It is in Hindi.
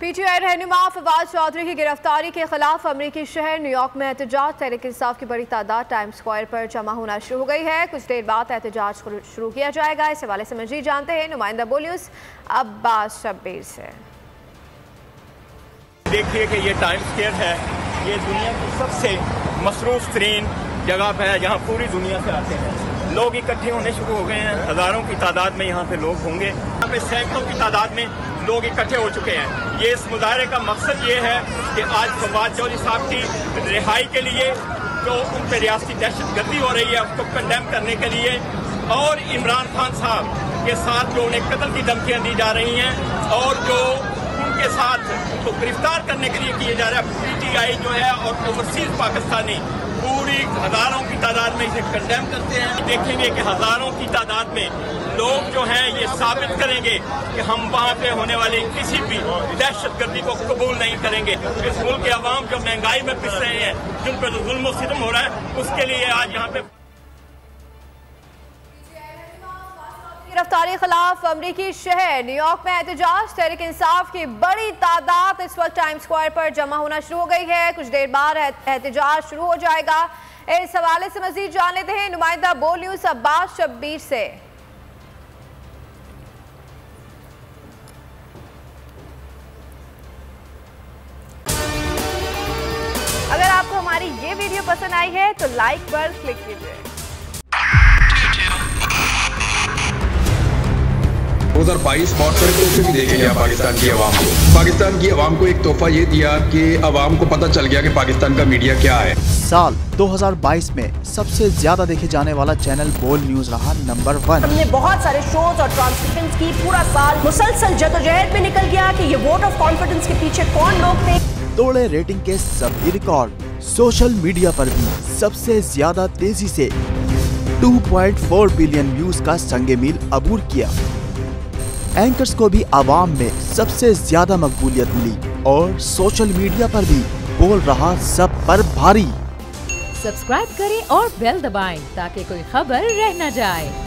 पीटीआई रहनुमा फवाद चौधरी की गिरफ्तारी के खिलाफ अमरीकी शहर न्यूयॉर्क में एहतजाज। तहरीक इंसाफ की बड़ी तादाद टाइम्स स्क्वायर पर जमा होना शुरू हो गई है। कुछ देर बाद एहतजाज शुरू किया जाएगा। इस हवाले से मजीद जानते हैं नुमाइंदा बोल न्यूज़ अब्बास शब्बीर से। देखिए कि ये टाइम्स स्क्वायर है, ये दुनिया की सबसे मसरूफ तरीन जगह है जहाँ पूरी दुनिया से आते हैं लोग इकट्ठे होने शुरू हो गए हैं। हज़ारों की तादाद में यहाँ पे लोग होंगे। यहाँ पे सैकड़ों की तादाद में लोग इकट्ठे हो चुके हैं। ये इस मुजाहरे का मकसद ये है कि आज फवाद चौधरी साहब की रिहाई के लिए जो उन पर रियासती दहशतगर्दी हो रही है उसको कंडेम करने के लिए, और इमरान खान साहब के साथ जो उन्हें कत्ल की धमकियाँ दी जा रही हैं और जो उनके साथ तो गिरफ्तार करने के लिए किए जा रहा है। पीटीआई जो है और ओवरसीज पाकिस्तानी पूरी हज़ारों की तादाद में इसे कंडेम करते हैं। देखेंगे कि हज़ारों की तादाद में लोग जो हैं ये साबित करेंगे कि हम वहाँ पे होने वाली किसी भी दहशतगर्दी को कबूल नहीं करेंगे। इस मुल्क के अवाम जो महंगाई में पिस रहे हैं, जिन पर जुल्म और सितम हो रहा है, उसके लिए आज यहाँ पे गिरफ्तारी के खिलाफ अमरीकी शहर न्यूयॉर्क में एहतजाज। तहरीक इंसाफ की बड़ी तादाद इस वक्त टाइम्स स्क्वायर पर जमा होना शुरू हो गई है। कुछ देर बाद एहतजाज शुरू हो जाएगा। इस हवाले से मजीद जान लेते हैं नुमाइंदा बोल न्यूज़ अब्बास शब्बीर से। अगर आपको हमारी ये वीडियो पसंद आई है तो लाइक पर क्लिक कीजिए। 2022 बहुत सारे तोहफे भी देखे गया पाकिस्तान की आवाम को। पाकिस्तान की आवाम को एक तोहफा ये दिया कि आवाम को पता चल गया कि पाकिस्तान का मीडिया क्या है। साल 2022 में सबसे ज्यादा देखे जाने वाला चैनल बोल न्यूज रहा नंबर 1। हमने बहुत सारे शोज और ट्रांसमिशंस की। पूरा साल मुसलसल जदोजहद में निकल गया कि ये वोट ऑफ कॉन्फिडेंस के पीछे कौन लोग थे। तोड़े रेटिंग के सभी रिकॉर्ड। सोशल मीडिया पर भी सबसे ज्यादा तेजी से 2.4 बिलियन व्यूज का संगे मील अबूर किया। एंकर्स को भी आवाम में सबसे ज्यादा मकबूलियत मिली और सोशल मीडिया पर भी बोल रहा सब पर भारी। सब्सक्राइब करें और बेल दबाएं ताकि कोई खबर रह न जाए।